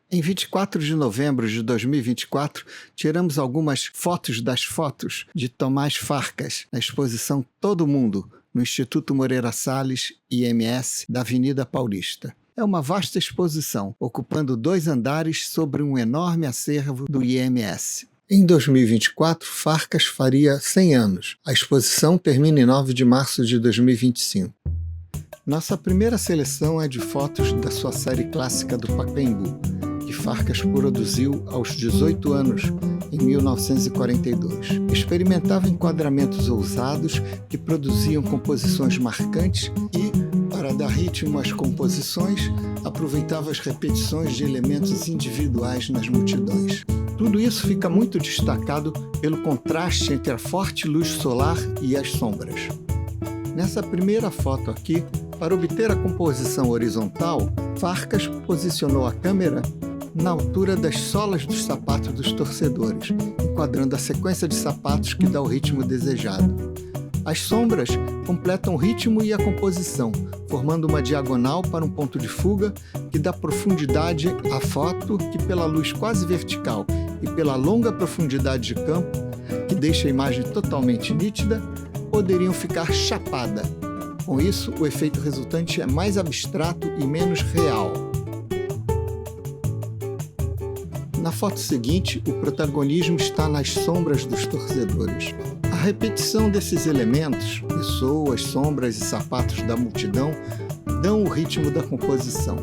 Em 24 de novembro de 2024, tiramos algumas fotos das fotos de Tomás Farcas, na exposição Todo Mundo, no Instituto Moreira Salles, IMS, da Avenida Paulista. É uma vasta exposição, ocupando 2 andares sobre um enorme acervo do IMS. Em 2024, Farcas faria 100 anos. A exposição termina em 9 de março de 2025. Nossa primeira seleção é de fotos da sua série clássica do Pacaembu, que Farcas produziu aos 18 anos, em 1942. Experimentava enquadramentos ousados que produziam composições marcantes e, para dar ritmo às composições, aproveitava as repetições de elementos individuais nas multidões. Tudo isso fica muito destacado pelo contraste entre a forte luz solar e as sombras. Nessa primeira foto aqui, para obter a composição horizontal, Farcas posicionou a câmera na altura das solas dos sapatos dos torcedores, enquadrando a sequência de sapatos que dá o ritmo desejado. As sombras completam o ritmo e a composição, formando uma diagonal para um ponto de fuga que dá profundidade à foto, que pela luz quase vertical e pela longa profundidade de campo, que deixa a imagem totalmente nítida, poderiam ficar chapada. Com isso, o efeito resultante é mais abstrato e menos real. Na foto seguinte, o protagonismo está nas sombras dos torcedores. A repetição desses elementos, pessoas, sombras e sapatos da multidão, dão o ritmo da composição.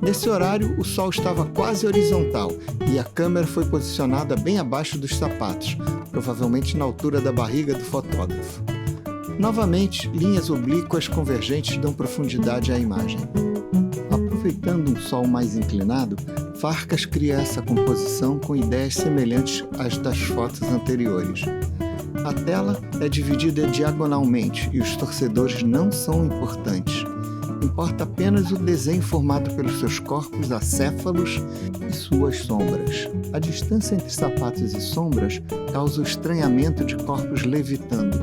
Nesse horário, o sol estava quase horizontal e a câmera foi posicionada bem abaixo dos sapatos, provavelmente na altura da barriga do fotógrafo. Novamente, linhas oblíquas convergentes dão profundidade à imagem. Aproveitando um sol mais inclinado, Farcas cria essa composição com ideias semelhantes às das fotos anteriores. A tela é dividida diagonalmente e os torcedores não são importantes. Importa apenas o desenho formado pelos seus corpos acéfalos e suas sombras. A distância entre sapatos e sombras causa o estranhamento de corpos levitando.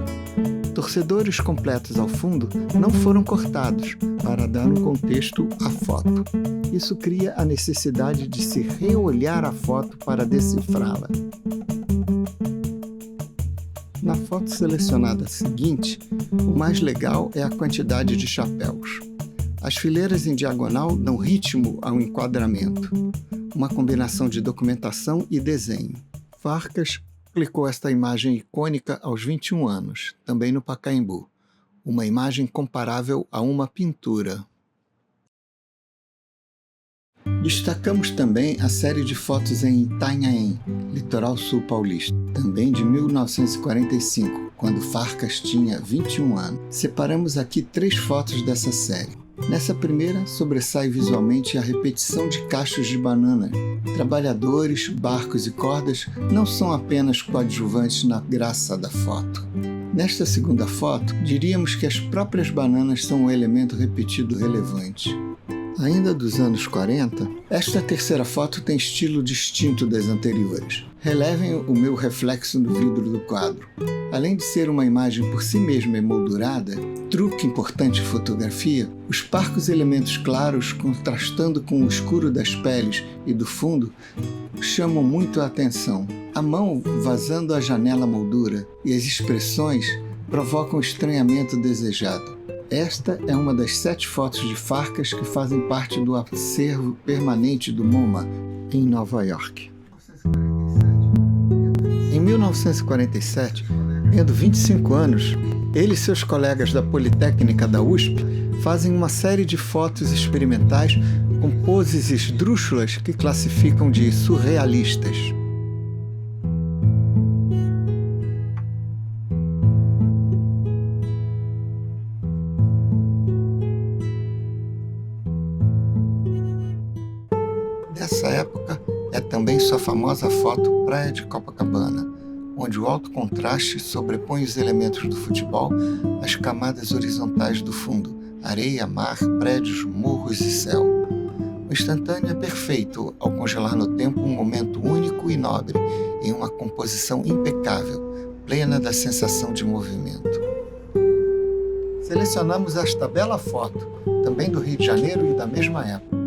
Torcedores completos ao fundo não foram cortados para dar um contexto à foto. Isso cria a necessidade de se reolhar a foto para decifrá-la. Na foto selecionada seguinte, o mais legal é a quantidade de chapéus. As fileiras em diagonal dão ritmo ao enquadramento, uma combinação de documentação e desenho. Farcas clicou esta imagem icônica aos 21 anos, também no Pacaembu, uma imagem comparável a uma pintura. Destacamos também a série de fotos em Itanhaém, litoral sul paulista, também de 1945, quando Farcas tinha 21 anos. Separamos aqui 3 fotos dessa série. Nessa primeira, sobressai visualmente a repetição de cachos de banana. Trabalhadores, barcos e cordas não são apenas coadjuvantes na graça da foto. Nesta segunda foto, diríamos que as próprias bananas são um elemento repetido relevante. Ainda dos anos 40, esta terceira foto tem estilo distinto das anteriores. Relevem o meu reflexo no vidro do quadro. Além de ser uma imagem por si mesma emoldurada, truque importante em fotografia, os parcos elementos claros contrastando com o escuro das peles e do fundo chamam muito a atenção. A mão vazando a janela moldura e as expressões provocam o estranhamento desejado. Esta é uma das 7 fotos de Farcas que fazem parte do acervo permanente do MoMA, em Nova York. Em 1947, tendo 25 anos, ele e seus colegas da Politécnica da USP fazem uma série de fotos experimentais com poses esdrúxulas que classificam de surrealistas. Dessa época é também sua famosa foto Praia de Copacabana, onde o alto contraste sobrepõe os elementos do futebol às camadas horizontais do fundo, areia, mar, prédios, morros e céu. O instantâneo é perfeito ao congelar no tempo um momento único e nobre, em uma composição impecável, plena da sensação de movimento. Selecionamos esta bela foto, também do Rio de Janeiro e da mesma época.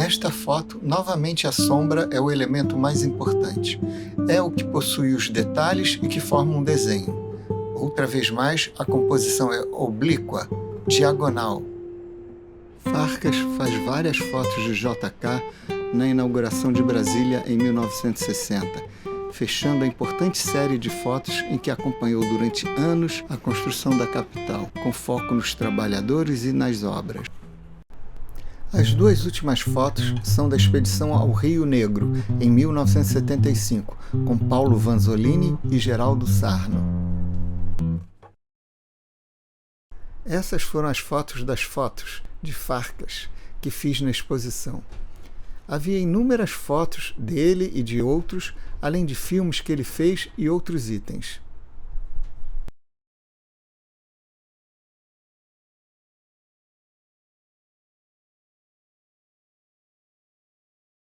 Nesta foto, novamente a sombra é o elemento mais importante. É o que possui os detalhes e que forma um desenho. Outra vez mais, a composição é oblíqua, diagonal. Farkas faz várias fotos de JK na inauguração de Brasília em 1960, fechando a importante série de fotos em que acompanhou durante anos a construção da capital, com foco nos trabalhadores e nas obras. As duas últimas fotos são da expedição ao Rio Negro, em 1975, com Paulo Vanzolini e Geraldo Sarno. Essas foram as fotos das fotos de Farkas que fiz na exposição. Havia inúmeras fotos dele e de outros, além de filmes que ele fez e outros itens.